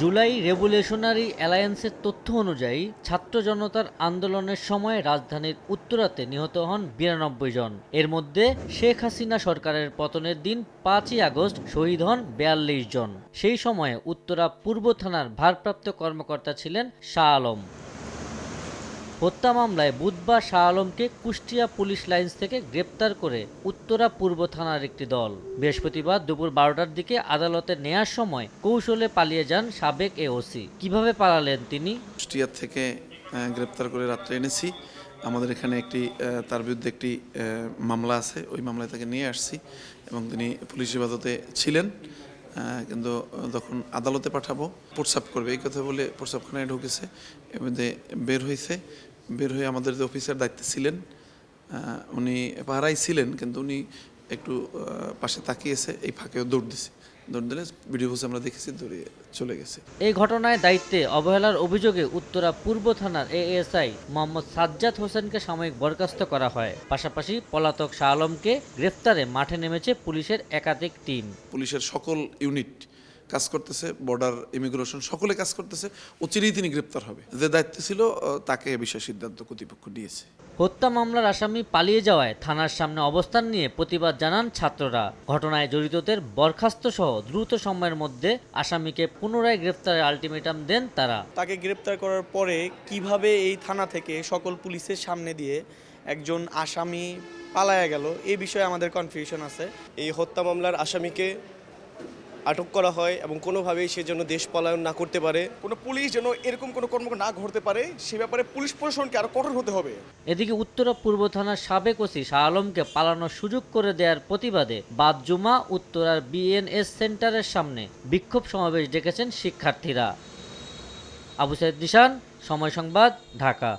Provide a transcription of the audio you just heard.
July revolutionary অ্যালায়েন্সের তথ্য অনুযায়ী ছাত্র জনতার আন্দোলনের সময় রাজধানীর উত্তরাতে নিহত হন ৯২ জন। এর মধ্যে শেখ হাসিনা সরকারের পতনের দিন ৫ই আগস্ট শহীদ হন ৪২ জন। সেই সময়ে উত্তরা পূর্ব থানার ভারপ্রাপ্ত কর্মকর্তা ছিলেন শাহ আলম। হত্যা মামলায় বুধবার শাহ আলমকে কুষ্টিয়া পুলিশ লাইনস থেকে গ্রেপ্তার করে উত্তরা পূর্ব থানার একটি দল বৃহস্পতিবার দুপুর ১২টার দিকে আদালতে নেয়ার সময় কৌশলে পালিয়ে যান সাবেক এ ওসি। কিভাবে পালালেন তিনি? কুষ্টিয়া থেকে গ্রেপ্তার করে রাত্রে এনেছি। আমাদের এখানে তার বিরুদ্ধে একটি মামলা আছে, ওই মামলায় তাকে নিয়ে আসছি এবং তিনি পুলিশ হেফাজতে ছিলেন। কিন্তু যখন আদালতে পাঠাবো প্রস্রাব করবে এই কথা বলে প্রস্রাবখানায় ঢুকেছে, এর মধ্যে বের হয়ে আমাদের যে অফিসার দায়িত্বে ছিলেন উনি পাহারাই ছিলেন, কিন্তু উনি একটু পাশে তাকিয়েছে, এই ফাঁকেও দৌড় দিলে ভিডিও আমরা দেখেছি, দৌড়িয়ে চলে গেছে। এই ঘটনায় দায়িত্বে অবহেলার অভিযোগে উত্তরা পূর্ব থানার এএসআই মোহাম্মদ সাজ্জাদ হোসেনকে সাময়িক বরখাস্ত করা হয়। পাশাপাশি পলাতক শাহ আলমকে গ্রেফতারে মাঠে নেমেছে পুলিশের একাধিক টিম। পুলিশের সকল ইউনিট কাজ করতেছে, বর্ডার ইমিগ্রেশন সকলে কাজ করতেছে। অচিরেই তিনি গ্রেপ্তার হবে। যে দায়িত্ব ছিল তাকে এ বিষয়ে সিদ্ধান্ত কর্তৃপক্ষ নিয়েছে। হত্যা মামলার আসামি পালিয়ে যাওয়ায় থানার সামনে অবস্থান নিয়ে প্রতিবাদ জানান ছাত্ররা। ঘটনায় জড়িতদের বরখাস্ত সহ দ্রুত সময়ের মধ্যে আসামিকে পুনরায় গ্রেফতারের আলটিমেটাম দেন তারা। তাকে গ্রেপ্তার করার পরে কিভাবে এই থানা থেকে সকল পুলিশের সামনে দিয়ে একজন আসামি পালায়া গেল, এই বিষয়ে আমাদের কনফিউশন আছে। এই হত্যা মামলার আসামিকে আটক করা হয় এবং কোনোভাবেই সে যেন দেশ পলায়ন না করতে পারে। কোনো পুলিশ যেন এরকম কোনো কর্মকাণ্ড না ঘটতে পারে, সে ব্যাপারে পুলিশ প্রশাসনকে আরো কঠোর হতে হবে। এদিকে উত্তরা পূর্ব থানার সাবেক ওসি শাহ আলমকে পালানোর সুযোগ করে দেওয়ার প্রতিবাদে বাদ জুমা উত্তরার বিএনএস সেন্টারের সামনে বিক্ষোভ সমাবেশ ডেকেছেন শিক্ষার্থীরা। আবু সাইদ নিশান, সময় সংবাদ, ঢাকা।